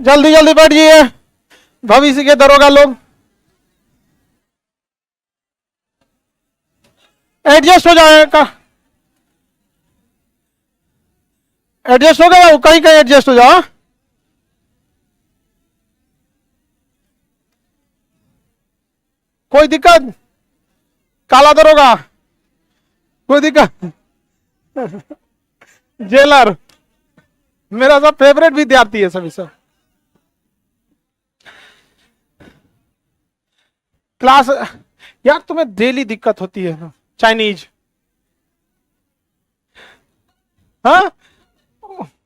जल्दी जल्दी बैठ जाइए भविष्य के दरोगा लोग। एडजस्ट हो जाएगा, एडजस्ट हो गया, कहीं कहीं एडजस्ट हो जाओ। कोई दिक्कत? काला दरोगा कोई दिक्कत? जेलर मेरा सब फेवरेट विद्यार्थी है सभी सब। क्लास यार तुम्हें डेली दिक्कत होती है ना चाइनीज। हाँ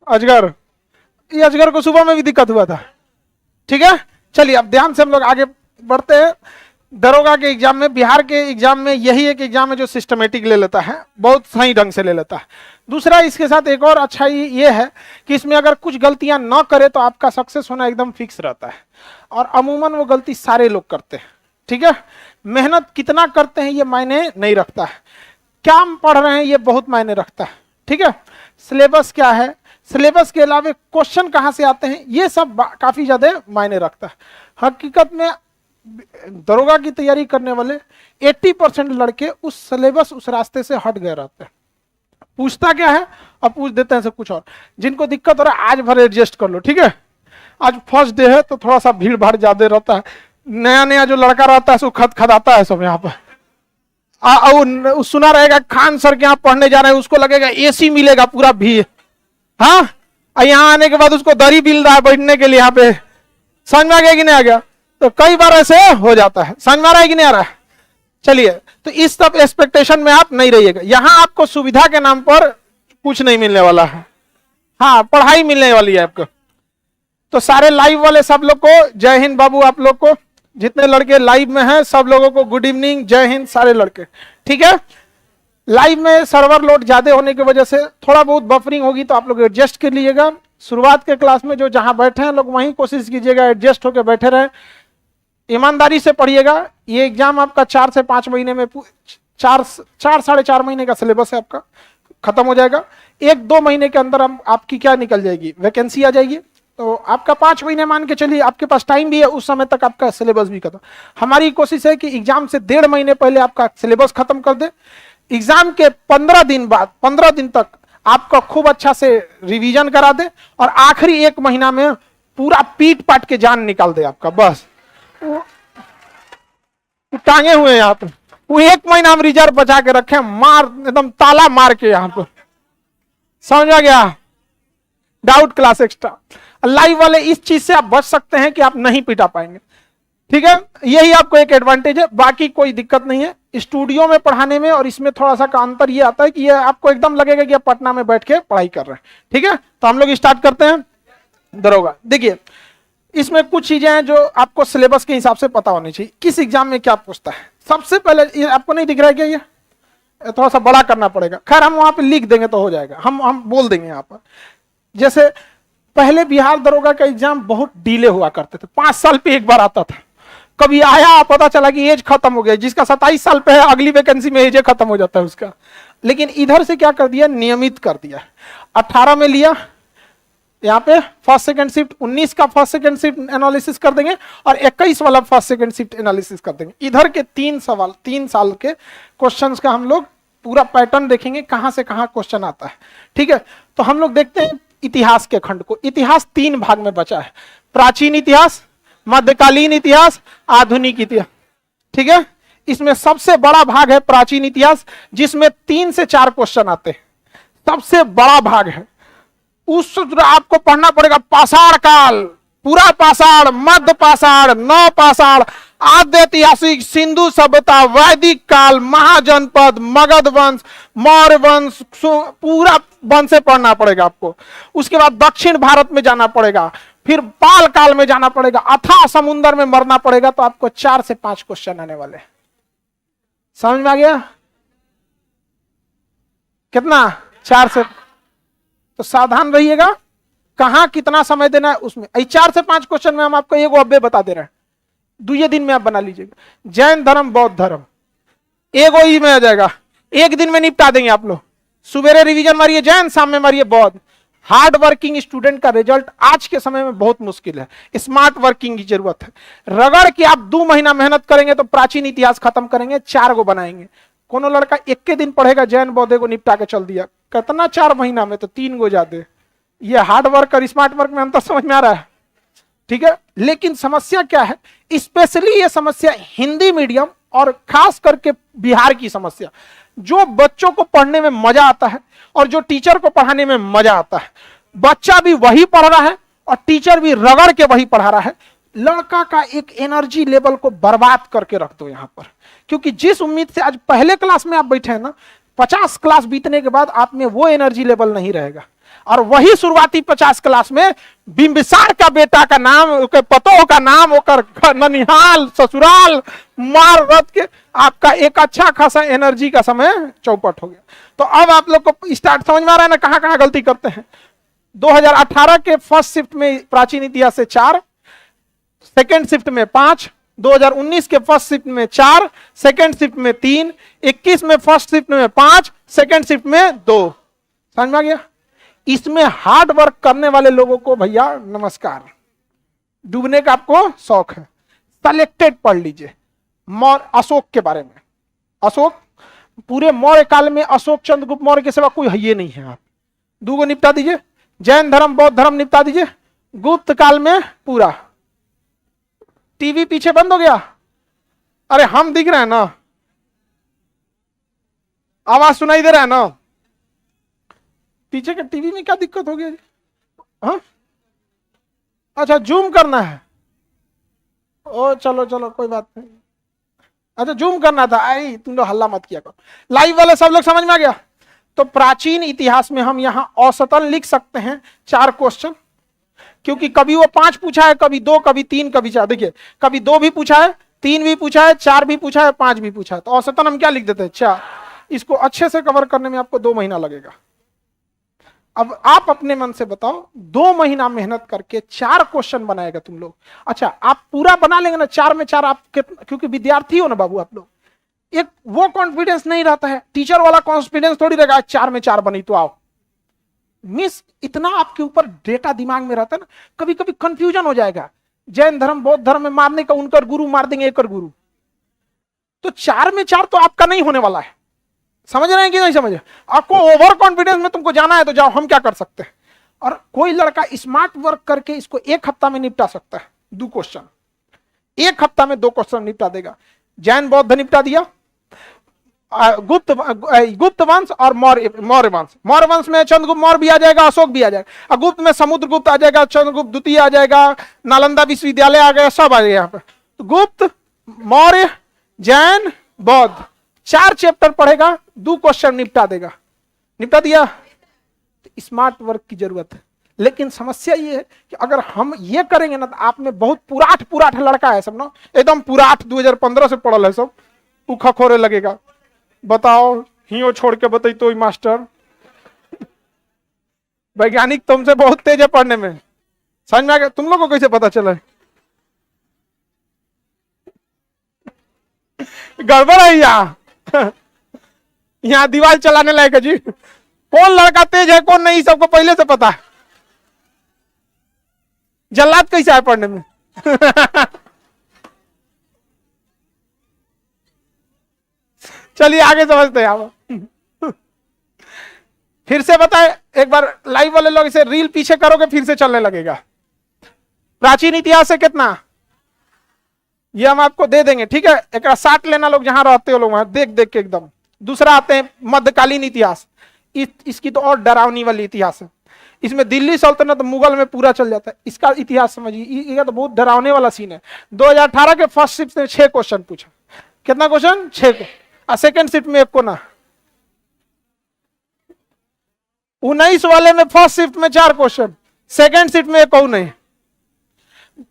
अजगर, ये अजगर को सुबह में भी दिक्कत हुआ था। ठीक है चलिए अब ध्यान से हम लोग आगे बढ़ते हैं। दरोगा के एग्जाम में, बिहार के एग्जाम में यही एक एग्जाम है जो सिस्टमेटिक ले लेता है, बहुत सही ढंग से ले लेता है। दूसरा इसके साथ एक और अच्छाई ये है कि इसमें अगर कुछ गलतियां ना करे तो आपका सक्सेस होना एकदम फिक्स रहता है, और अमूमन वो गलती सारे लोग करते हैं। ठीक है, मेहनत कितना करते हैं ये मायने नहीं रखता है, क्या हम पढ़ रहे हैं ये बहुत मायने रखता है। ठीक है, सिलेबस क्या है, सिलेबस के अलावा क्वेश्चन कहां से आते हैं, ये सब काफी ज्यादा मायने रखता है। हकीकत में दरोगा की तैयारी करने वाले 80% लड़के उस सिलेबस, उस रास्ते से हट गए रहते हैं। पूछता क्या है और पूछ देते हैं सब कुछ और। जिनको दिक्कत हो रहा है आज भर एडजस्ट कर लो। ठीक है, आज फर्स्ट डे है तो थोड़ा सा भीड़ भाड़ ज्यादा रहता है, नया नया जो लड़का रहता है उसको खदखदाता है सब यहाँ पर। सुना रहेगा खान सर के यहाँ पढ़ने जा रहे हैं, उसको लगेगा एसी मिलेगा पूरा भीड़। हाँ, यहाँ आने के बाद उसको दरी मिल रहा है बैठने के लिए यहाँ पे। समझ में आ गया कि नहीं आ गया? तो कई बार ऐसे हो जाता है। समझ में आ रहा है कि नहीं आ रहा है? चलिए, तो इस सब एक्सपेक्टेशन में आप नहीं रहिएगा। यहां आपको सुविधा के नाम पर कुछ नहीं मिलने वाला है, हाँ पढ़ाई मिलने वाली है आपको। तो सारे लाइव वाले सब लोग को जय हिंद बाबू, आप लोग को जितने लड़के लाइव में हैं सब लोगों को गुड इवनिंग, जय हिंद सारे लड़के। ठीक है, लाइव में सर्वर लोड ज्यादा होने की वजह से थोड़ा बहुत बफरिंग होगी तो आप लोग एडजस्ट कर लीजिएगा। शुरुआत के क्लास में जो जहां बैठे हैं लोग वहीं कोशिश कीजिएगा एडजस्ट होकर बैठे रहे, ईमानदारी से पढ़िएगा। ये एग्जाम आपका 4 से 5 महीने में, 4-4.5 महीने का सिलेबस है आपका, खत्म हो जाएगा। 1-2 महीने के अंदर आपकी क्या निकल जाएगी, वैकेंसी आ जाएगी। तो आपका 5 महीने मान के चलिए, आपके पास टाइम भी है, उस समय तक आपका सिलेबस भी खत्म। हमारी कोशिश है कि एग्जाम से 1.5 महीने पहले आपका सिलेबस खत्म कर दे। एग्जाम के 15 दिन बाद, 15 दिन तक आपका खूब अच्छा से रिवीजन करा दे, और आखिरी 1 महीना में पूरा पीट पाट के जान निकाल दे आपका। बस टांगे हुए हैं यहाँ पे, वो 1 महीना हम रिजर्व बचा के रखे, मार एकदम ताला मार के यहाँ पे। समझ आ गया? डाउट क्लास एक्स्ट्रा लाइव वाले इस चीज से आप बच सकते हैं कि आप नहीं पिटा पाएंगे। ठीक है, यही आपको एक एडवांटेज है, बाकी कोई दिक्कत नहीं है। स्टूडियो में पढ़ाने में और इसमें थोड़ा सा का अंतर ये आता है कि ये आपको एकदम लगेगा कि आप पटना में बैठ के पढ़ाई कर रहे हैं। ठीक है, तो हम लोग स्टार्ट करते हैं दरोगा। देखिए, इसमें कुछ चीजें हैं जो आपको सिलेबस के हिसाब से पता होनी चाहिए। किस एग्जाम में क्या पूछता है, सबसे पहले ये आपको नहीं दिख रहा है क्या, ये थोड़ा सा बड़ा करना पड़ेगा। खैर हम वहां पे लिख देंगे तो हो जाएगा, हम बोल देंगे यहाँ पर। जैसे पहले बिहार दरोगा का एग्जाम बहुत डिले हुआ करते थे, 5 साल पे एक बार आता था। कभी आया पता चला कि एज खत्म हो गया, जिसका 27 साल पे है अगली वैकेंसी में एज खत्म हो जाता है उसका। लेकिन इधर से क्या कर दिया, नियमित कर दिया। 18 में लिया, यहाँ पे फर्स्ट सेकंड शिफ्ट, 19 का फर्स्ट सेकंड शिफ्ट एनालिसिस कर देंगे, और 21 वाला फर्स्ट सेकंड शिफ्ट एनालिसिस कर देंगे। इधर के 3 सवाल, 3 साल के क्वेश्चंस का हम लोग पूरा पैटर्न देखेंगे, कहां से कहां क्वेश्चन आता है। ठीक है, तो हम लोग देखते हैं इतिहास के खंड को। इतिहास 3 भाग में बचा है, प्राचीन इतिहास, मध्यकालीन इतिहास, आधुनिक इतिहास। ठीक है, इसमें सबसे बड़ा भाग है प्राचीन इतिहास, जिसमें 3 से 4 क्वेश्चन आते हैं, सबसे बड़ा भाग है। उस आपको पढ़ना पड़ेगा पाषाण काल, पूरा पाषाण, मध्य पाषाण, नव पाषाण, आद्य ऐतिहासिक, सिंधु सभ्यता, वैदिक काल, महाजनपद, मगध वंश, मौर्य वंश, पूरा वंश से पढ़ना पड़ेगा आपको। उसके बाद दक्षिण भारत में जाना पड़ेगा, फिर पाल काल में जाना पड़ेगा, अथाह समुद्र में मरना पड़ेगा। तो आपको 4 से 5 क्वेश्चन आने वाले। समझ में आ गया? कितना? 4 से। तो सावधान रहिएगा, कहां कितना समय देना है उसमें। 4 से 5 क्वेश्चन में हम आपको एगो अब्बे बता दे रहे हैं, 2 दिन में आप बना लीजिएगा। जैन धर्म, बौद्ध धर्म, एगो ही में आ जाएगा, 1 दिन में निपटा देंगे आप लोग। सुबेरे रिवीजन मारिए जैन, शाम में मारिए बौद्ध, हार्ड वर्किंग स्टूडेंट का रिजल्ट आज के समय में बहुत मुश्किल है, स्मार्ट वर्किंग की जरूरत है। रगड़ के आप 2 महीना मेहनत करेंगे तो प्राचीन इतिहास खत्म करेंगे, 4 को बनाएंगे। कोनो लड़का 1 के दिन पढ़ेगा, जैन बौद्धे को निपटा के चल दिया, कितना 4 महीना में, तो 3 को जाते। ये हार्ड वर्क और स्मार्ट वर्क में अंतर समझ में आ रहा है? ठीक है, लेकिन समस्या क्या है, स्पेशली ये समस्या हिंदी मीडियम और खास करके बिहार की समस्या, जो बच्चों को पढ़ने में मजा आता है और जो टीचर को पढ़ाने में मजा आता है, बच्चा भी वही पढ़ रहा है और टीचर भी रगड़ के वही पढ़ा रहा है। लड़का का एक एनर्जी लेवल को बर्बाद करके रख दो यहां पर, क्योंकि जिस उम्मीद से आज पहले क्लास में आप बैठे हैं ना, 50 क्लास बीतने के बाद आप में वो एनर्जी लेवल नहीं रहेगा। और वही शुरुआती 50 क्लास में बिंबिसार का बेटा का नाम, पतोह का नाम, ननिहाल ससुराल मार रथ के आपका एक अच्छा खासा एनर्जी का समय चौपट हो गया। तो अब आप लोग को स्टार्ट समझ में आ रहा है ना कहां कहां गलती करते हैं। 2018 के फर्स्ट शिफ्ट में प्राचीन इतिहास से 4, सेकेंड शिफ्ट में 5, 2019 के फर्स्ट शिफ्ट में 4, सेकेंड शिफ्ट में 3, 21 में फर्स्ट शिफ्ट में 5, सेकेंड शिफ्ट में 2। समझ में आ गया? इसमें हार्ड वर्क करने वाले लोगों को भैया नमस्कार, डूबने का आपको शौक है, सेलेक्टेड पढ़ लीजिए। अशोक के बारे में, अशोक पूरे मौर्य काल में अशोक चंद्रगुप्त मौर्य के सिवा कोई है ये नहीं है। आप 2 को निपटा दीजिए, जैन धर्म बौद्ध धर्म निपटा दीजिए। गुप्त काल में पूरा, टीवी पीछे बंद हो गया, अरे हम दिख रहे हैं ना, आवाज सुनाई दे रहा है ना, पीछे के टीवी में क्या दिक्कत हो गई? हाँ अच्छा जूम करना है, ओ चलो चलो कोई बात नहीं, अच्छा जूम करना था, आई तुम लोग हल्ला मत किया करो। लाइव वाले सब लोग समझ में आ गया? तो प्राचीन इतिहास में हम यहां औसतन लिख सकते हैं 4 क्वेश्चन, क्योंकि कभी वो 5 पूछा है, कभी 2, कभी 3, कभी 4। देखिए कभी 2 भी पूछा है, 3 भी पूछा है, 4 भी पूछा है, 5 भी पूछा है, तो औसतन हम क्या लिख देते हैं 4। इसको अच्छे से कवर करने में आपको 2 महीना लगेगा। अब आप अपने मन से बताओ, 2 महीना मेहनत करके 4 क्वेश्चन बनाएगा तुम लोग। अच्छा आप पूरा बना लेंगे ना 4 में 4, आप क्योंकि विद्यार्थी हो ना बाबू आप लोग, एक वो कॉन्फिडेंस नहीं रहता है, टीचर वाला कॉन्फिडेंस थोड़ी रहेगा 4 में 4 बनी तो आओ। मिस इतना आपके ऊपर डेटा दिमाग में रहता है ना, कभी कभी कंफ्यूजन हो जाएगा, जैन धर्म बौद्ध धर्म में मारने का उनका गुरु मार देंगे एक गुरु, तो 4 में 4 तो आपका नहीं होने वाला है। समझ रहे हैं कि नहीं समझे? आपको ओवर कॉन्फिडेंस में तुमको जाना है तो जाओ, हम क्या कर सकते हैं। और कोई लड़का स्मार्ट वर्क करके इसको 1 हफ्ता में निपटा सकता है। 2 क्वेश्चन 1 हफ्ता में 2 क्वेश्चन निपटा देगा। जैन बौद्ध निपटा दिया, गुप्त वंश और मौर्य वंश। मौर्य वंश में चंद्रगुप्त मौर्य भी आ जाएगा, अशोक भी आ जाएगा, और गुप्त में समुद्रगुप्त आ जाएगा, चंद्रगुप्त द्वितीय आ जाएगा, नालंदा विश्वविद्यालय आ गया, सब आ जाएगा यहाँ पे। तो गुप्त, मौर्य, जैन, बौद्ध, 4 चैप्टर पढ़ेगा, 2 क्वेश्चन निपटा देगा। निपटा दिया। तो स्मार्ट वर्क की जरूरत है, लेकिन समस्या ये है कि अगर हम ये करेंगे ना तो आप में बहुत पुराठ लड़का है सब ना, एकदम पुराठ 2015 से पढ़ल है सब, उखा खोरे लगेगा। बताओ हियो छोड़ के बताई तो मास्टर वैज्ञानिक तुमसे बहुत तेज है पढ़ने में। समझ में आ गया? तुम लोग को कैसे पता चला? गड़बड़ है यहाँ दीवार चलाने लायक है जी। कौन लड़का तेज है कौन नहीं सबको पहले से पता है। जल्लाद कैसे है पढ़ने में? चलिए आगे समझते हैं आप। फिर से बताए एक बार, लाइव वाले लोग इसे रील पीछे करोगे फिर से चलने लगेगा। प्राचीन इतिहास से कितना ये हम आपको दे देंगे, ठीक है। एक साथ लेना लोग जहां रहते हो लोग वहां देख देख के एकदम। दूसरा आते हैं मध्यकालीन इतिहास। इसकी तो और डरावनी वाली इतिहास है। इसमें दिल्ली सल्तनत मुगल में पूरा चल जाता है। इसका इतिहास समझिए, ये तो बहुत डरावने वाला सीन है। 2018 के फर्स्ट शिफ्ट में 6 क्वेश्चन पूछा। कितना क्वेश्चन? 6 को। और सेकेंड शिफ्ट में 1 को ना। 19 वाले में फर्स्ट शिफ्ट में 4 क्वेश्चन, सेकेंड शिफ्ट में 1 को नहीं।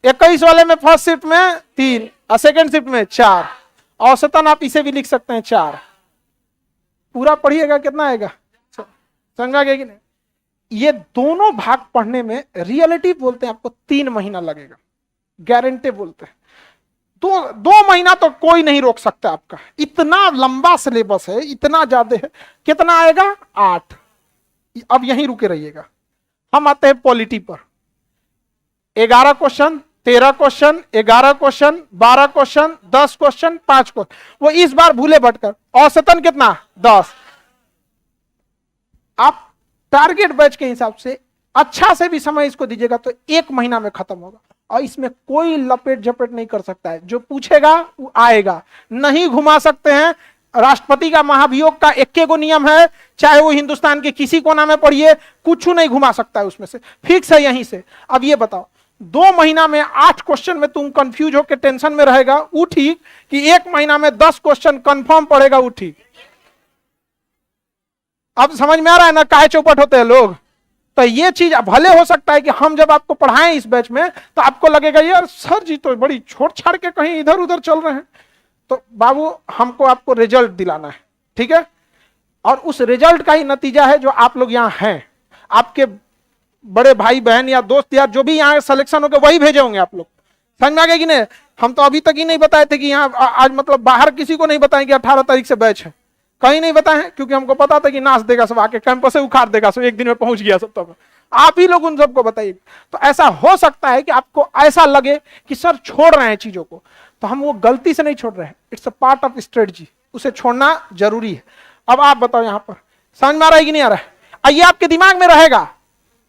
21 वाले में फर्स्ट शिफ्ट में 3 और सेकेंड शिफ्ट में 4। औसतन आप इसे भी लिख सकते हैं 4। पूरा पढ़िएगा कितना आएगा, समझ आ गया कि नहीं? ये दोनों भाग पढ़ने में रियलिटी बोलते हैं आपको 3 महीना लगेगा, गारंटी बोलते हैं। 2 महीना तो कोई नहीं रोक सकता आपका। इतना लंबा सिलेबस है, इतना ज्यादा है। कितना आएगा? 8। अब यहीं रुके रहिएगा। हम आते हैं पॉलिटी पर। 11 question, 13 question, 11 question, 12 question, 10 question, 5 question. वो इस बार भूले भटकर औसतन कितना 10। आप टारगेट बैच के हिसाब से अच्छा से भी समय इसको दीजिएगा तो 1 महीना में खत्म होगा, और इसमें कोई लपेट झपेट नहीं कर सकता है। जो पूछेगा वो आएगा, नहीं घुमा सकते हैं। राष्ट्रपति का महाभियोग का 1 गो नियम है, चाहे वो हिंदुस्तान के किसी कोना में पढ़िए, कुछ नहीं घुमा सकता है उसमें से, फिक्स है यहीं से। अब ये बताओ 2 महीना में 8 क्वेश्चन में तुम कंफ्यूज होकर टेंशन में रहेगा, वो ठीक, कि 1 महीना में 10 क्वेश्चन कंफर्म पड़ेगा, वो ठीक। अब समझ में आ रहा है ना काहे चौपट होते हैं लोग। तो ये चीज भले हो सकता है कि हम जब आपको पढ़ाएं इस बैच में तो आपको लगेगा यार सर जी तो बड़ी छोड़ छाड़ के कहीं इधर उधर चल रहे हैं। तो बाबू हमको आपको रिजल्ट दिलाना है, ठीक है, और उस रिजल्ट का ही नतीजा है जो आप लोग यहाँ हैं। आपके बड़े भाई बहन या दोस्त यार जो भी यहाँ सिलेक्शन होकर वही भेजे होंगे आप लोग, समझ में आ गया कि नहीं। हम तो अभी तक ही नहीं बताए थे कि यहाँ आज मतलब बाहर किसी को नहीं बताएं कि 18 तारीख से बैच है, कहीं नहीं बताए हैं, क्योंकि हमको पता था कि नाच देगा सब, आके कैंपस से उखाड़ देगा सब, 1 दिन में पहुंच गया सब। तब आप ही लोग उन सबको बताइए। तो ऐसा हो सकता है कि आपको ऐसा लगे कि सर छोड़ रहे हैं चीजों को, तो हम वो गलती से नहीं छोड़ रहे हैं, it's a part of strategy, उसे छोड़ना जरूरी है। अब आप बताओ यहां पर समझ में आ रहा है कि नहीं आ रहा है। ये आपके दिमाग में रहेगा,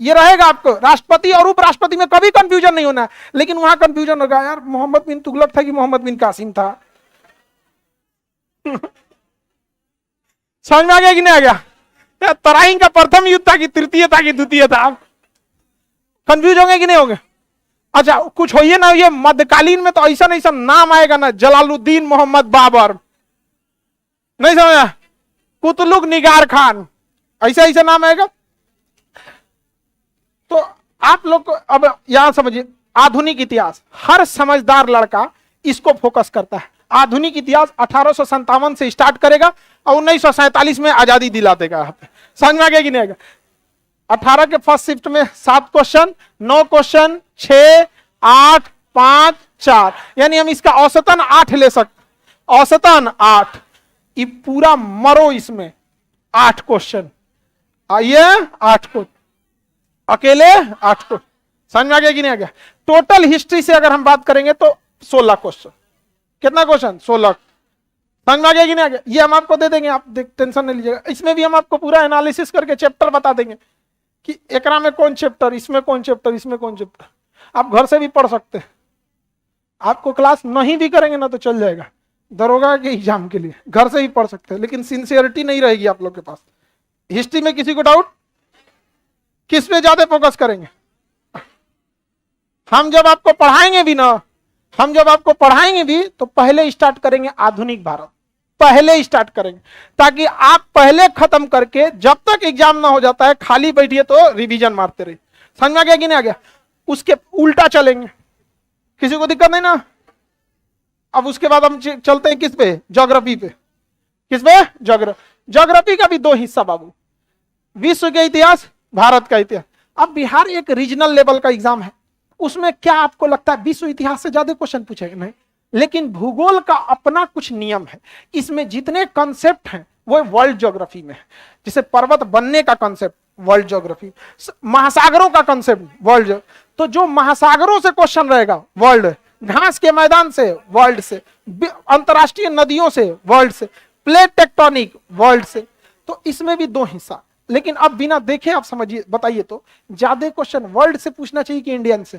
ये रहेगा आपको, राष्ट्रपति और उपराष्ट्रपति में कभी कंफ्यूजन नहीं होना है। लेकिन वहां कंफ्यूजन होगा यार मोहम्मद बिन तुगलक था कि मोहम्मद बिन कासिम था। समझ में आ गया कि नहीं आ गया। तराइन का प्रथम युद्ध था कि तृतीय था कि द्वितीय था, आप कंफ्यूज होंगे कि नहीं होंगे। अच्छा कुछ होइए ना, ये मध्यकालीन में तो ऐसा ऐसा नाम आएगा ना, जलालुद्दीन मोहम्मद बाबर, नहीं समझा, कुतलुग निगार खान, ऐसा ऐसा नाम आएगा। तो आप लोग को अब यहां समझिए, आधुनिक इतिहास हर समझदार लड़का इसको फोकस करता है। आधुनिक इतिहास 1857 से स्टार्ट करेगा और 1947 में आजादी दिला देगा। समझ में आ गया कि नहीं आएगा। 18 के फर्स्ट शिफ्ट में 7 क्वेश्चन, 9 क्वेश्चन, 6, 8, 5, 4, यानी हम इसका औसतन 8 ले सकते, औसतन 8। ये पूरा मरो इसमें 8 क्वेश्चन, आइए 8 को अकेले 8 को। समझ में आ गया कि नहीं आ गया। टोटल हिस्ट्री से अगर हम बात करेंगे तो 16 क्वेश्चन। कितना क्वेश्चन 16। समझ में आ गया कि नहीं आ गया। ये हम आपको दे देंगे, आप टेंशन नहीं लीजिएगा। इसमें भी हम आपको पूरा एनालिसिस करके चैप्टर बता देंगे कि एकरा में कौन चैप्टर, इसमें कौन चैप्टर, इसमें कौन चैप्टर। आप घर से भी पढ़ सकते हैं। आपको क्लास नहीं भी करेंगे ना तो चल जाएगा, दरोगा के एग्जाम के लिए घर से ही पढ़ सकते हैं, लेकिन सिंसियरिटी नहीं रहेगी आप लोग के पास। हिस्ट्री में किसी को डाउट, किस पे ज्यादा फोकस करेंगे। हम जब आपको पढ़ाएंगे भी ना, हम जब आपको पढ़ाएंगे भी तो पहले स्टार्ट करेंगे आधुनिक भारत, पहले स्टार्ट करेंगे, ताकि आप पहले खत्म करके जब तक एग्जाम ना हो जाता है खाली बैठिए तो रिवीजन मारते रहिए। समझ में आ गया कि नहीं आ गया। उसके उल्टा चलेंगे, किसी को दिक्कत नहीं ना। अब उसके बाद हम चलते हैं किस पे, ज्योग्राफी पे। किस पे, ज्योग्राफी का भी 2 हिस्सा बाबू, विश्व के इतिहास, भारत का इतिहास। अब बिहार एक रीजनल लेवल का एग्जाम है, उसमें क्या आपको लगता है विश्व इतिहास से ज्यादा क्वेश्चन पूछेगा? नहीं। लेकिन भूगोल का अपना कुछ नियम है, इसमें जितने कॉन्सेप्ट हैं वो वर्ल्ड ज्योग्राफी में है। जैसे पर्वत बनने का कॉन्सेप्ट वर्ल्ड ज्योग्राफी, महासागरों का कॉन्सेप्ट वर्ल्ड, तो जो महासागरों से क्वेश्चन रहेगा वर्ल्ड, घास के मैदान से वर्ल्ड से, अंतरराष्ट्रीय नदियों से वर्ल्ड से, प्लेट टेक्टोनिक वर्ल्ड से। तो इसमें भी 2 हिस्सा। लेकिन अब बिना देखे आप समझिए, बताइए तो ज्यादा क्वेश्चन वर्ल्ड से पूछना चाहिए कि इंडियन से?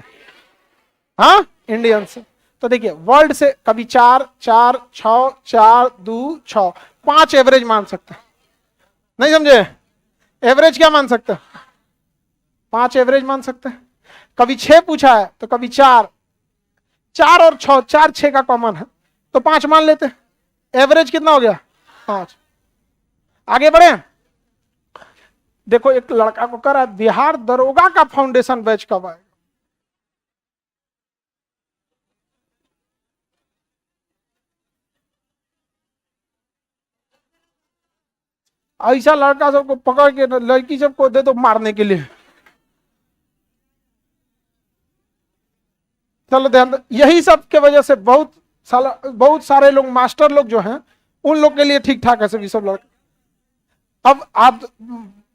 हाँ इंडियन से। तो देखिए वर्ल्ड से कभी 4, 4, 6, 4, 2, 6, 5 एवरेज मान सकते हैं। नहीं समझे, एवरेज क्या मान सकते हैं? 5 एवरेज मान सकते हैं। कभी 6 पूछा है तो कभी 4, 4 और 6, 4 6 का कॉमन है तो 5 मान लेते हैं। एवरेज कितना हो गया? 5। आगे बढ़े। देखो एक लड़का को कर बिहार दरोगा का फाउंडेशन बैच कब आएगा? ऐसा लड़का सबको पकड़ के लड़की सबको दे दो मारने के लिए। चलो ध्यान, यही सब के वजह से बहुत सारे लोग मास्टर लोग जो हैं उन लोग के लिए ठीक ठाक है सभी सब लड़के। अब आप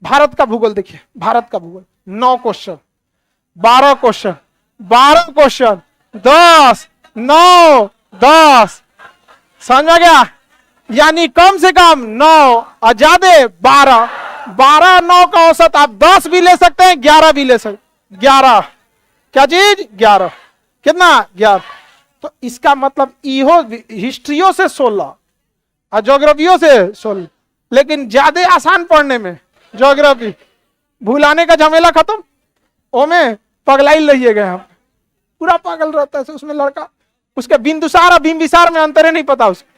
भारत का भूगोल देखिए, भारत का भूगोल 9 क्वेश्चन, 12 क्वेश्चन, 12 क्वेश्चन, 10, 9, 10, समझ में गया? यानी कम से कम 9 और ज्यादा 12, 12 9 का औसत आप 10 भी ले सकते हैं, 11 भी ले सकते, 11 क्या चीज 11, कितना 11। तो इसका मतलब इहो हिस्ट्रियो से 16 और ज्योग्राफियों से 16, लेकिन ज्यादा आसान पढ़ने में ज्योग्राफी, भूलाने का झमेला खत्म, ओमे पगलाई रहिए गए हम, पूरा पागल रहता है उसमें लड़का, उसके बिंदुसार और बिंबिसार में अंतर नहीं पता उसको।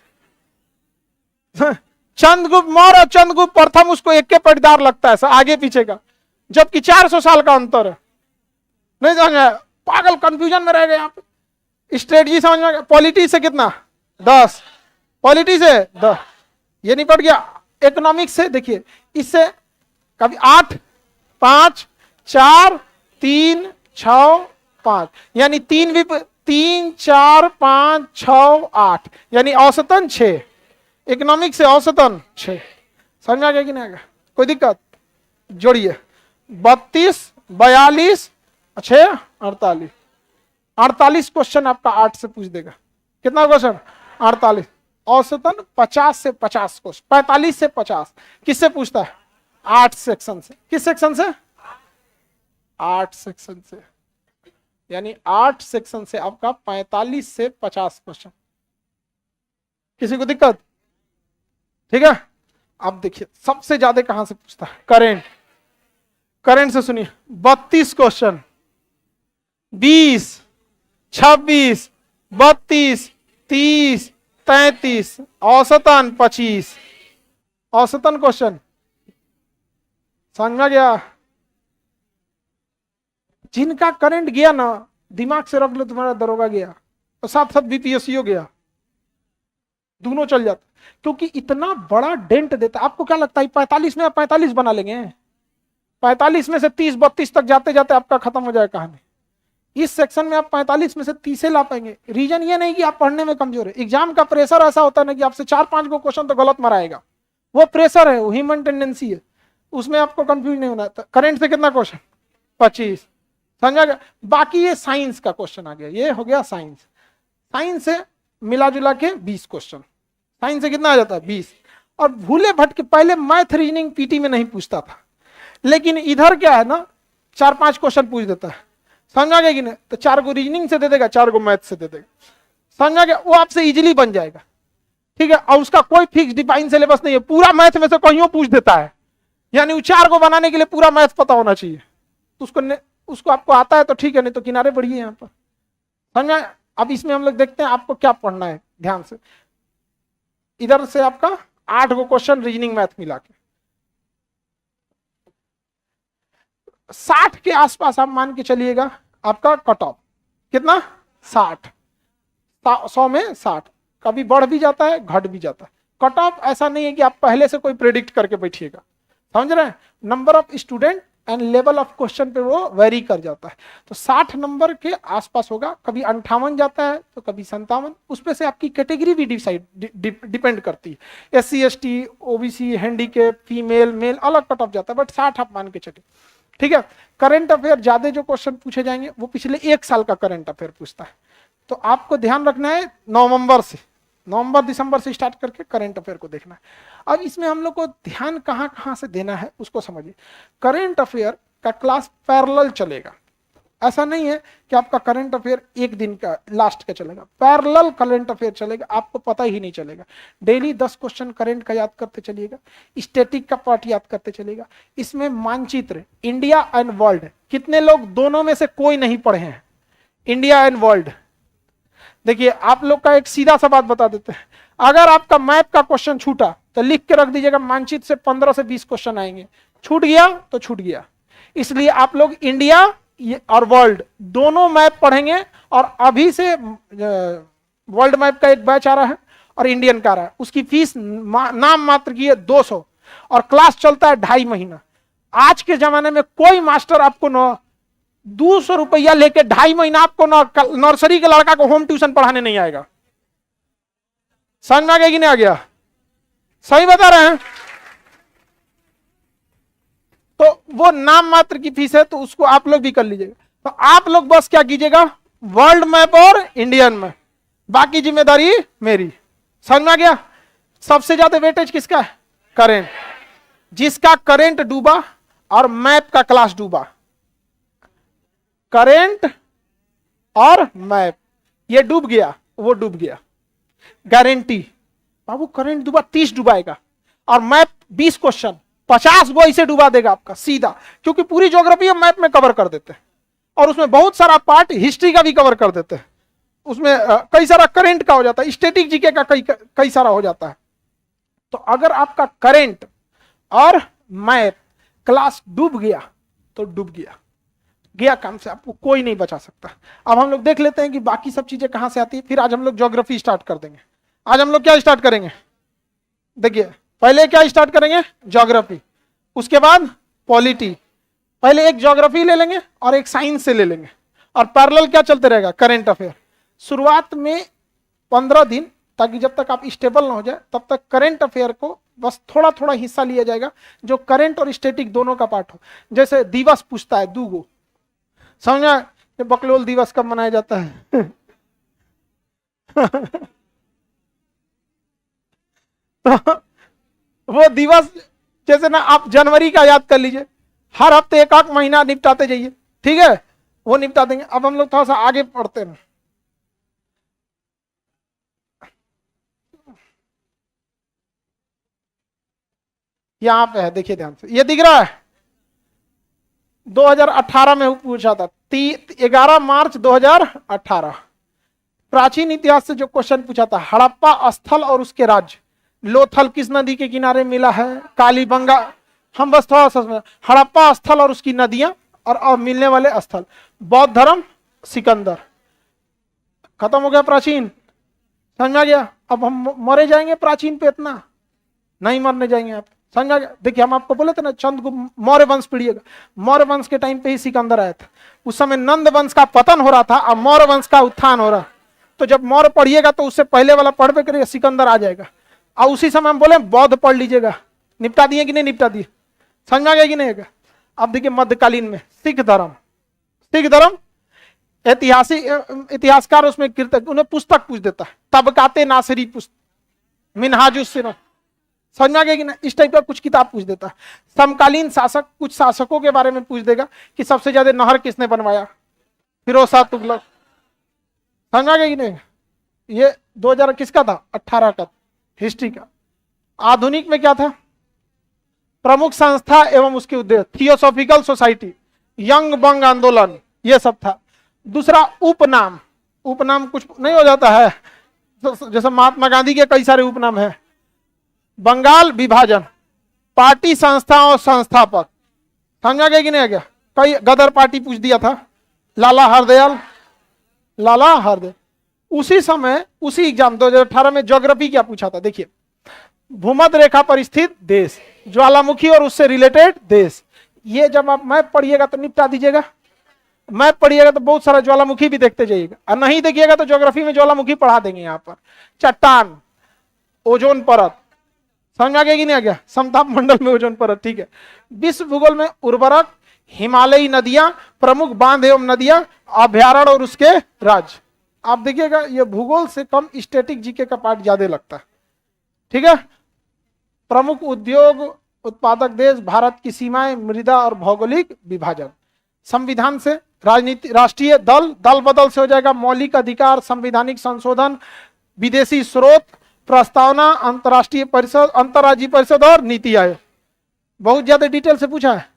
चंद्रगुप्त मौर्य और चंद्रगुप्त प्रथम उसको एक के पटदार लगता है आगे पीछे का, जबकि 400 साल का अंतर है। नहीं समझ में, पागल कंफ्यूजन में रह गए यहाँ पे। स्ट्रेटजी समझ में, पॉलिटी से कितना 10, पॉलिटी से 10, ये नहीं पड़ गया। इकोनॉमिक्स से देखिए, इससे कभी 8, 5, 4, 3, 6, 5, यानी 3, 4, 5, 6, 8, यानी औसतन 6, इकोनॉमिक्स से औसतन 6। समझ में आ गया कि नहीं आ गया? कोई दिक्कत? जोड़िए 32, 42, 6, 48, 48 क्वेश्चन आपका 8 से पूछ देगा। कितना क्वेश्चन? 48, औसतन 50 से 50 क्वेश्चन, 45 से 50 किससे पूछता है? 8 सेक्शन से। किस सेक्शन से? 8 सेक्शन से, यानी 8 सेक्शन से आपका 45 से 50 क्वेश्चन। किसी को दिक्कत? ठीक है, अब देखिए सबसे ज्यादा कहां से पूछता है? करंट। करंट से सुनिए 32 क्वेश्चन, 20, 26, 32, 30, 33, औसतन 25, औसतन क्वेश्चन। समझ में गया? जिनका करंट गया ना, दिमाग से रख लो, तुम्हारा दरोगा गया और साथ साथ बीपीएससी हो गया, दोनों चल जाता, क्योंकि इतना बड़ा डेंट देता। आपको क्या लगता है 45 में आप 45 बना लेंगे? 45 में से 30, 32 तक जाते जाते आपका खत्म हो जाए कहानी। इस सेक्शन में आप 45 में से 30 ला पाएंगे। रीजन ये नहीं कि आप पढ़ने में कमजोर है, एग्जाम का प्रेशर ऐसा होता है ना कि आपसे 4-5 को क्वेश्चन तो गलत मराएगा, वो प्रेशर है, वो ह्यूमन टेंडेंसी है, उसमें आपको कंफ्यूज नहीं होना। करंट से कितना क्वेश्चन? 25। समझा गया? बाकी ये साइंस का क्वेश्चन आ गया, ये हो गया साइंस। साइंस से मिला जुला के 20 क्वेश्चन, साइंस से कितना आ जाता है? 20। और भूले भटके पहले मैथ रीजनिंग पीटी में नहीं पूछता था, लेकिन इधर क्या है ना, 4-5 क्वेश्चन पूछ देता है। समझा गया कि नहीं? तो 4 को रीजनिंग से दे देगा, 4 को मैथ से दे देगा। समझा गया? वो आपसे इजीली बन जाएगा। ठीक है, और उसका कोई फिक्स डिफाइन सिलेबस नहीं है, पूरा मैथ में से कहीं पूछ देता है, यानी 4 को बनाने के लिए पूरा मैथ पता होना चाहिए। तो उसको आपको आता है तो ठीक है, नहीं तो किनारे बढ़िए यहाँ पर। समझा? अब इसमें हम लोग देखते हैं आपको क्या पढ़ना है ध्यान से। इधर से आपका 8 को क्वेश्चन रीजनिंग मैथ मिला के 60 के आसपास आप मान के चलिएगा आपका कट ऑफ। कितना? 60, 100 में 60, कभी बढ़ भी जाता है घट भी जाता है। कट ऑफ ऐसा नहीं है कि आप पहले से कोई प्रेडिक्ट करके बैठिएगा, समझ रहे हैं? Number of student and level of question पे वो वेरी कर जाता है। तो 60 नंबर के आसपास होगा, कभी 58 जाता है तो कभी 57। उसपे से आपकी कैटेगरी भी डिपेंड करती है, SC ST OBC handicap female male अलग कट ऑफ जाता है, बट 60 आप मान के चलिए। ठीक है, करंट अफेयर ज्यादा जो क्वेश्चन पूछे जाएंगे वो पिछले 1 साल का करंट अफेयर पूछता है। तो आपको ध्यान रखना है नवंबर दिसंबर से स्टार्ट करके करंट अफेयर को देखना है। अब इसमें हम लोग को ध्यान कहां कहां से देना है उसको समझिए। करंट अफेयर का क्लास पैरेलल चलेगा, ऐसा नहीं है कि आपका करंट अफेयर एक दिन का लास्ट का चलेगा, पैरेलल करंट अफेयर चलेगा, आपको पता ही नहीं चलेगा। डेली 10 क्वेश्चन करंट का याद करते चलिएगा, स्टैटिक का पार्ट याद करते चलिएगा। इसमें मानचित्र इंडिया एंड वर्ल्ड, कितने लोग दोनों में से कोई नहीं पढ़े हैं? इंडिया एंड वर्ल्ड देखिए, आप लोग का एक सीधा सा बात बता देते हैं, अगर आपका मैप का क्वेश्चन छूटा तो लिख के रख दीजिएगा, मानचित्र से 15 से 20 क्वेश्चन आएंगे, छूट गया तो छूट गया। इसलिए आप लोग इंडिया और वर्ल्ड दोनों मैप पढ़ेंगे, और अभी से वर्ल्ड मैप का एक बैच आ रहा है और इंडियन का आ रहा है, उसकी फीस नाम मात्र की है 200, और क्लास चलता है 2.5 महीना। आज के जमाने में कोई मास्टर आपको 200 रुपया लेके 2.5 महीना आपको नर्सरी के लड़का को होम ट्यूशन पढ़ाने नहीं आएगा। समझ में आ गया कि नहीं आ गया? सही बता रहे हैं? तो वो नाम मात्र की फीस है, तो उसको आप लोग भी कर लीजिएगा। तो आप लोग बस क्या कीजिएगा, वर्ल्ड मैप और इंडियन मैप, बाकी जिम्मेदारी मेरी। समझ में आ गया? सबसे ज्यादा वेटेज किसका है? करेंट। जिसका करेंट डूबा और मैप का क्लास डूबा, करेंट और मैप ये डूब गया, वो डूब गया, गारंटी। बाबू करेंट डूबा 30 डुबाएगा और मैप 20 क्वेश्चन 50 गो इसे डुबा देगा आपका सीधा, क्योंकि पूरी ज्योग्राफी हम मैप में कवर कर देते हैं और उसमें बहुत सारा पार्ट हिस्ट्री का भी कवर कर देते हैं। उसमें कई सारा करंट का हो जाता है, स्टैटिक जीके का कई सारा हो जाता है। तो अगर आपका करंट और मैप क्लास डूब गया तो डूब गया, गया काम से, आपको कोई नहीं बचा सकता। अब हम लोग देख लेते हैं कि बाकी सब चीजें कहां से आती है, फिर आज हम लोग ज्योग्राफी स्टार्ट कर देंगे। आज हम लोग क्या स्टार्ट करेंगे, देखिए पहले क्या स्टार्ट करेंगे, ज्योग्राफी, उसके बाद पॉलिटी। पहले एक ज्योग्राफी ले लेंगे और एक साइंस से ले लेंगे, और पैरेलल क्या चलते रहेगा, करंट अफेयर। शुरुआत में 15 दिन, ताकि जब तक आप स्टेबल ना हो जाए तब तक करंट अफेयर को बस थोड़ा थोड़ा हिस्सा लिया जाएगा, जो करंट और स्टैटिक दोनों का पार्ट हो। जैसे दिवस पूछता है दूगो, समझा, बकलोल दिवस कब मनाया जाता है तो वो दिवस जैसे ना आप जनवरी का याद कर लीजिए, हर हफ्ते एक आध महीना निपटाते जाइए, ठीक है, वो निपटा देंगे। अब हम लोग थोड़ा सा आगे पढ़ते हैं। यहां पे है, देखिए ध्यान से, ये दिख रहा है 2018 में पूछा था, 11 मार्च 2018। प्राचीन इतिहास से जो क्वेश्चन पूछा था, हड़प्पा स्थल और उसके राज्य। लोथल किस नदी के किनारे मिला है, कालीबंगा। हम बस थोड़ा सा, हड़प्पा स्थल और उसकी नदियां और अब मिलने वाले स्थल, बौद्ध धर्म, सिकंदर। खत्म हो गया प्राचीन, समझ में आ गया? अब हम मरे जाएंगे प्राचीन पे, इतना नहीं मरने जाएंगे आप, समझ में आ गया? देखिए हम आपको बोले थे ना, चंद्रगुप्त मौर्य वंश पढ़िएगा, मौर्य वंश के टाइम पे ही सिकंदर आया था। उस समय नंद वंश का पतन हो रहा था और मौर्य वंश का उत्थान हो रहा। तो जब मौर्य पढ़िएगा तो उससे पहले वाला पढ़ करिएगा, सिकंदर आ जाएगा। और उसी समय हम बोले बौद्ध पढ़ लीजिएगा। निपटा दिए कि नहीं निपटा दिए, समझ में आ गया कि नहीं? अब देखिए मध्यकालीन में सिख धर्म, सिख धर्म ऐतिहासिक इतिहासकार उसमें उन्हें पुस्तक पूछ देता है, तबकाते नासिरी पुस्तक, मिनहाजुस सिरा, समझ में आ गया कि ना? इस टाइप का कुछ किताब पूछ देता है। समकालीन शासक, कुछ शासकों के बारे में पूछ देगा कि सबसे ज्यादा नहर किसने बनवाया, फिरोज शाह तुगलक, समझ में आ गया कि नहीं? ये 2000 किसका था, 18 का, हिस्ट्री का। आधुनिक में क्या था, प्रमुख संस्था एवं उसके उद्देश्य, थियोसॉफिकल सोसाइटी, यंग बंग आंदोलन, ये सब था। दूसरा उपनाम, उपनाम कुछ नहीं हो जाता है, जैसे महात्मा गांधी के कई सारे उपनाम है। बंगाल विभाजन, पार्टी संस्था और संस्थापक, समझा गया कि नहीं आ गया? कई गदर पार्टी पूछ दिया था, लाला हरदयाल, लाला हरदयाल। उसी समय उसी एग्जाम 2018 में ज्योग्राफी क्या पूछा था, देखिए, भूमध्य रेखा पर स्थित देश, ज्वालामुखी और उससे रिलेटेड देश। ये जब आप मैप पढ़िएगा तो निपटा दीजिएगा, मैप पढ़िएगा तो बहुत सारा ज्वालामुखी भी देखते जाइएगा, और नहीं देखिएगा तो ज्योग्राफी में ज्वालामुखी पढ़ा देंगे। यहाँ पर चट्टान, ओजोन परत, समझ आ गया कि नहीं आ गया? समताप मंडल में ओजोन परत, ठीक है। विश्व भूगोल में उर्वरक, हिमालयी नदियां, प्रमुख बांध एवं नदियां, अभ्यारण्य और उसके राज्य। आप देखिएगा ये भूगोल से कम स्टैटिक जीके का पार्ट ज्यादा लगता है, ठीक है। प्रमुख उद्योग उत्पादक देश, भारत की सीमाएं, मृदा और भौगोलिक विभाजन। संविधान से, राजनीति, राष्ट्रीय दल, दल बदल से हो जाएगा, मौलिक अधिकार, संवैधानिक संशोधन, विदेशी स्रोत, प्रस्तावना, अंतरराष्ट्रीय परिषद, अंतरराज्यीय परिषद और नीति आयोग। बहुत ज्यादा डिटेल से पूछा है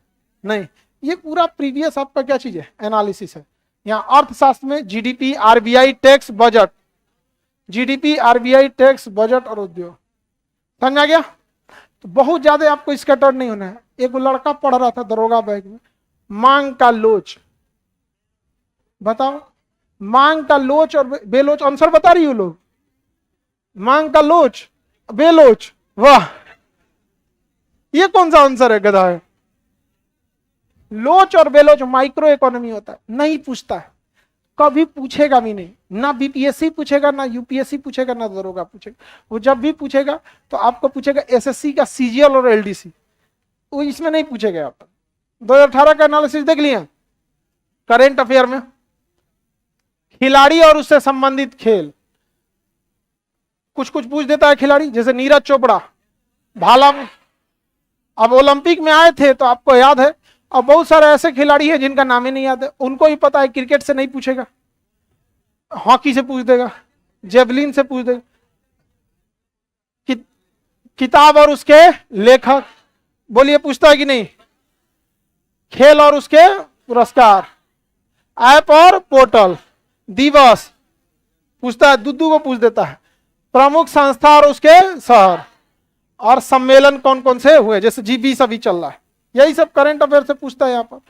नहीं, ये पूरा प्रीवियस आपका क्या चीज है, एनालिसिस है। यहाँ अर्थशास्त्र में GDP, RBI, tax, budget, GDP, RBI, tax, budget और उद्योग, समझ आ गया? तो बहुत ज्यादा आपको स्कैटर्ड नहीं होना है। एक लड़का पढ़ रहा था दरोगा बैग में, मांग का लोच, बताओ, मांग का लोच और बेलोच, आंसर बता रही हो लोग? मांग का लोच, बेलोच, वाह, ये कौन सा आंसर है, गधा है। लोच और बेलोच माइक्रो इकोनॉमी होता है, नहीं पूछता है, कभी पूछेगा भी नहीं, ना बीपीएससी पूछेगा, ना यूपीएससी पूछेगा, ना दरोगा पूछेगा। वो जब भी पूछेगा तो आपको पूछेगा एसएससी का सीजीएल और एलडीसी, वो इसमें नहीं पूछेगा आप। 2018 का एनालिसिस देख लिया। करेंट अफेयर में खिलाड़ी और उससे संबंधित खेल, कुछ कुछ पूछ देता है खिलाड़ी, जैसे नीरज चोपड़ा भाला, अब ओलंपिक में आए थे तो आपको याद है। अब बहुत सारे ऐसे खिलाड़ी हैं जिनका नाम ही नहीं याद है, उनको ही पता है, क्रिकेट से नहीं पूछेगा, हॉकी से पूछ देगा, जेवलिन से पूछ देगा। किताब और उसके लेखक, बोलिए पूछता है कि नहीं। खेल और उसके पुरस्कार, ऐप और पोर्टल, दिवस पूछता है, दुद्दू को पूछ देता है। प्रमुख संस्था और उसके शहर, और सम्मेलन कौन कौन से हुए, जैसे G20 अभी चल रहा है, यही सब करंट अफेयर से पूछता है। यहाँ पर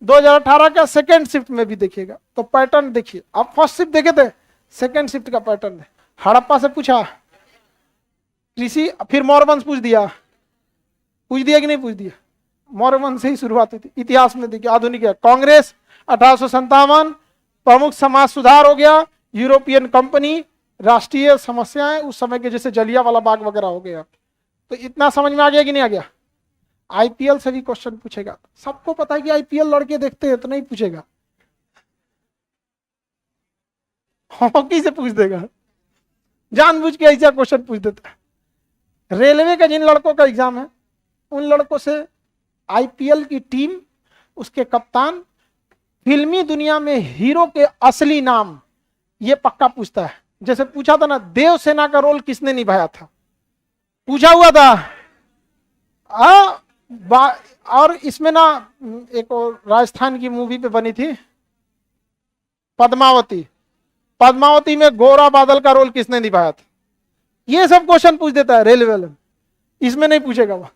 2018 का सेकेंड शिफ्ट में भी देखिएगा तो पैटर्न देखिए। आप फर्स्ट शिफ्ट देखे थे, सेकेंड शिफ्ट का पैटर्न है। हड़प्पा से पूछा, कृषि, फिर मौर्यवंश पूछ दिया कि नहीं पूछ दिया। मौर्यवंश से ही शुरुआत हुई थी। इतिहास में देखिए आधुनिक है, कांग्रेस 1857, प्रमुख समाज सुधार हो गया, यूरोपियन कंपनी, राष्ट्रीय समस्याएं उस समय के जैसे जलियांवाला बाग वगैरह हो गया। तो इतना समझ में आ गया कि नहीं आ गया। आईपीएल से भी क्वेश्चन पूछेगा, सबको पता है कि आईपीएल लड़के देखते हैं तो नहीं पूछेगा। हॉकी से पूछ देगा, जानबूझ के ऐसा क्वेश्चन पूछ देता है। रेलवे का जिन लड़कों का एग्जाम है उन लड़कों से आईपीएल की टीम, उसके कप्तान, फिल्मी दुनिया में हीरो के असली नाम, ये पक्का पूछता है। जैसे पूछा था ना, देवसेना का रोल किसने निभाया था, पूछा हुआ था। और इसमें ना एक और राजस्थान की मूवी पे बनी थी पद्मावती, पद्मावती में गोरा बादल का रोल किसने निभाया था। ये सब क्वेश्चन पूछ देता है रेलवे में, इसमें नहीं पूछेगा वह।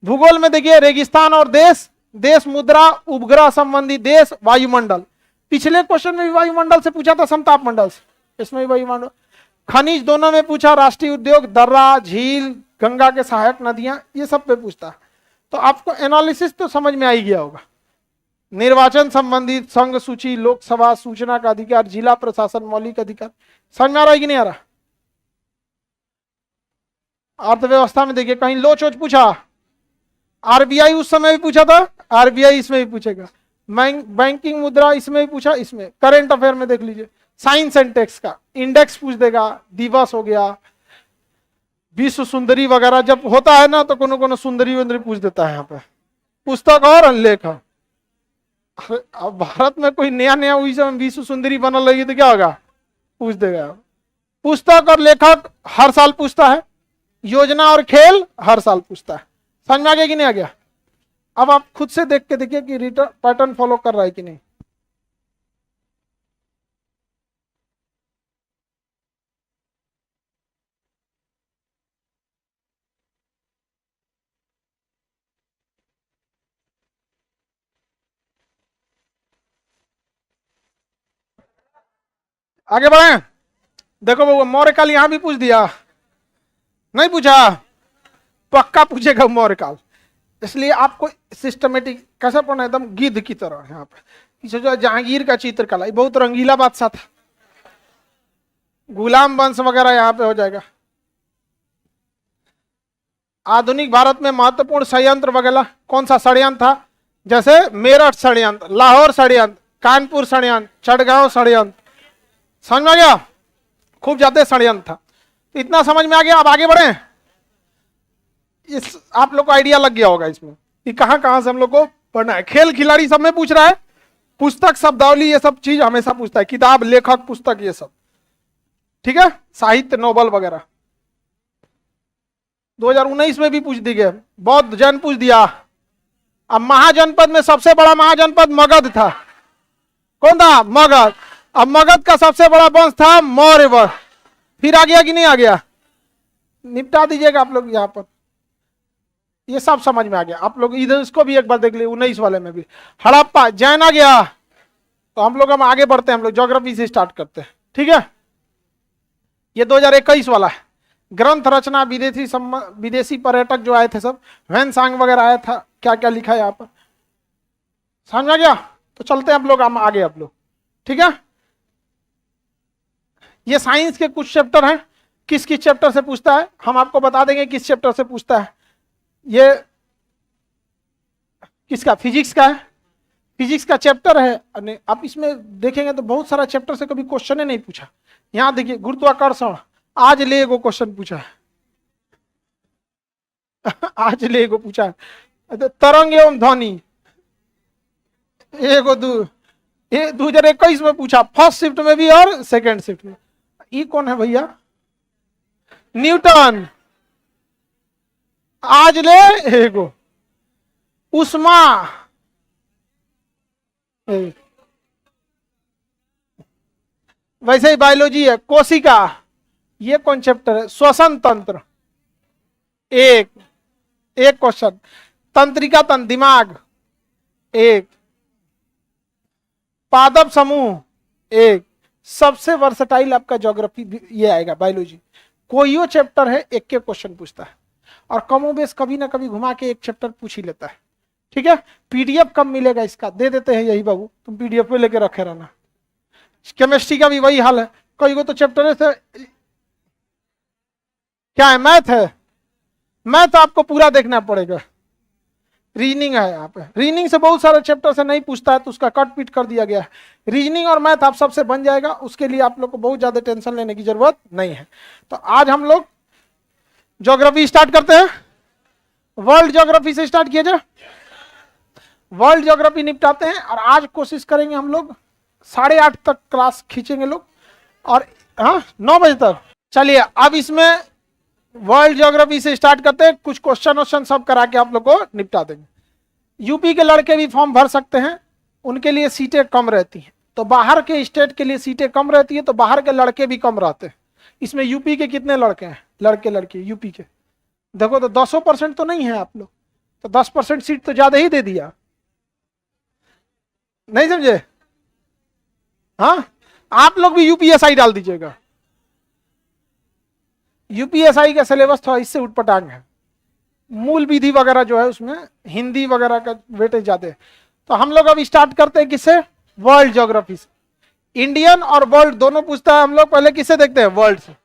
भूगोल में देखिए, रेगिस्तान और देश, देश मुद्रा, उपग्रह संबंधी देश, वायुमंडल। पिछले क्वेश्चन में भी वायुमंडल से पूछा था, समताप मंडल से, इसमें भी वायुमंडल। खनिज दोनों में पूछा, राष्ट्रीय उद्योग, दर्रा, झील, गंगा के सहायक नदियां, ये सब पे पूछता है। तो आपको एनालिसिस तो समझ में आ ही गया होगा। निर्वाचन संबंधित, संघ सूची, लोकसभा, सूचना का अधिकार, जिला प्रशासन, मौलिक अधिकार, समझ में आ रहा है कि नहीं आ रहा। अर्थव्यवस्था में देखिए, कहीं लोच पूछा, आरबीआई उस समय भी पूछा था, आरबीआई इसमें भी पूछेगा। बैंकिंग मुद्रा इसमें भी पूछा, इसमें। करंट अफेयर में देख लीजिए, साइंस एंड टेक्स का इंडेक्स पूछ देगा, दिवस हो गया, विश्व सुंदरी वगैरह जब होता है ना तो कोनो कोनो सुंदरी वंदरी पूछ देता है यहाँ पे। पुस्तक और लेख, अब भारत में कोई नया नया हुई समय विश्व सुंदरी बनल रही तो क्या होगा, पूछ देगा। पुस्तक और लेखक हर साल पूछता है, योजना और खेल हर साल पूछता है। समझ में आ गया कि नहीं आ गया। अब आप खुद से देख के देखिए कि रिटर्न पैटर्न फॉलो कर रहा है कि नहीं। आगे बढ़े, देखो वो मौर्यकाल यहां भी पूछ दिया, नहीं पूछा, पक्का पूछेगा मौर्यकाल। इसलिए आपको सिस्टमेटिक कैसा पढ़ना, एकदम गिद्ध की तरह। यहाँ पे जो जहांगीर का चित्रकला, बहुत रंगीला बादशाह था, गुलाम वंश वगैरह यहाँ पे हो जाएगा। आधुनिक भारत में महत्वपूर्ण षड्यंत्र वगैरह, कौन सा षड्यंत्र था, जैसे मेरठ षड्यंत्र, लाहौर षड्यंत्र, कानपुर षड्यंत्र, चढ़गांव षड्यंत्र। समझ में आ गया, खूब ज्यादा षड्यंत्र था। तो इतना समझ में आ गया। अब आगे बढ़े, इस आप लोग को आइडिया लग गया होगा इसमें कि कहां कहां से हम लोग को पढ़ना है। खेल खिलाड़ी सब में पूछ रहा है, पुस्तक शब्दावली ये सब चीज हमेशा पूछता है, किताब, लेखक, पुस्तक, ये सब ठीक है, साहित्य, नोबल वगैरह। 2019 में भी पूछ दी गया, बौद्ध जैन पूछ दिया। अब महाजनपद में सबसे बड़ा महाजनपद मगध था, कौन था, मगध। अब मगध का सबसे बड़ा वंश था मौर्य वंश। फिर आ गया कि नहीं आ गया, निपटा दीजिएगा आप लोग यहाँ पर, ये सब समझ में आ गया। आप लोग इधर इसको भी एक बार देख लीजिए, 19 वाले में भी हड़प्पा, जैन आ गया। तो हम लोग आगे बढ़ते हैं, हम लोग ज्योग्राफी से स्टार्ट करते हैं, ठीक है। ये 2021 वाला है, ग्रंथ रचना, विदेशी पर्यटक जो आए थे सब, वैनसांग वगैरह आया था, क्या क्या लिखा है यहाँ पर, समझ में गया। तो चलते हैं आप लोग आगे, आप लोग ठीक है। ये साइंस के कुछ चैप्टर हैं, किस किस चैप्टर से पूछता है हम आपको बता देंगे, किस चैप्टर से पूछता है। ये किसका? फिजिक्स का है। फिजिक्स का चैप्टर है। आप इसमें देखेंगे तो बहुत सारा चैप्टर से कभी क्वेश्चन ही नहीं पूछा। यहां देखिए गुरुत्वाकर्षण, आज ले एगो क्वेश्चन पूछा है आज ले एगो पूछा है। तरंग एवं ध्वनि एगो 2021 में पूछा, फर्स्ट शिफ्ट में भी और सेकेंड शिफ्ट में। ये कौन है भैया? न्यूटन, आज ले एगो। उष्मा, वैसे ही बायोलॉजी है। कोशिका, ये कौन चैप्टर है? श्वसन तंत्र, एक क्वेश्चन। तंत्रिका तंत्र, दिमाग, एक। पादप समूह, एक। सबसे वर्सटाइल आपका ज्योग्राफी ये आएगा, बायोलॉजी। कोई चैप्टर है एक के क्वेश्चन पूछता है, और कमोबेश कभी ना कभी घुमा के एक चैप्टर पूछ ही लेता है। ठीक है, पीडीएफ कब मिलेगा इसका? दे देते हैं यही बाबू, तुम पीडीएफ पे लेके रखे रहना। केमिस्ट्री का भी वही हाल है, कई को तो चैप्टर से क्या है, मैथ है। मैथ आपको पूरा देखना पड़ेगा। रीजनिंग है यहाँ पे, रीजनिंग से बहुत सारे चैप्टर से नहीं पूछता है तो उसका कट पीट कर दिया गया है। रीजनिंग और मैथ आप सबसे बन जाएगा, उसके लिए आप लोग को बहुत ज्यादा टेंशन लेने की जरूरत नहीं है। तो आज हम लोग ज्योग्राफी स्टार्ट करते हैं। वर्ल्ड ज्योग्राफी से स्टार्ट किया जाए। वर्ल्ड ज्योग्राफी निपटाते हैं, और आज कोशिश करेंगे हम लोग 8:30 तक क्लास खींचेंगे लोग, और हाँ 9 बजे तक। चलिए अब इसमें वर्ल्ड ज्योग्राफी से स्टार्ट करते हैं। कुछ क्वेश्चन सब करा के आप लोग को निपटा देंगे। यूपी के लड़के भी फॉर्म भर सकते हैं, उनके लिए सीटें कम रहती हैं। तो बाहर के स्टेट के लिए सीटें कम रहती है, तो बाहर के लड़के भी कम रहते हैं। इसमें यूपी के कितने लड़के हैं? लड़के यूपी के देखो तो 10% तो नहीं है आप लोग, तो 10% सीट तो ज्यादा ही दे दिया, नहीं समझे? हाँ, आप लोग भी यूपीएसआई डाल दीजिएगा। यूपीएसआई का सिलेबस थोड़ा इससे उटपटांग है। मूल विधि वगैरह जो है उसमें हिंदी वगैरह का वेटेज ज्यादा है। तो हम लोग अब स्टार्ट करते हैं किससे? वर्ल्ड ज्योग्राफी से। इंडियन और वर्ल्ड दोनों पूछता है, हम लोग पहले किससे देखते हैं? वर्ल्ड से।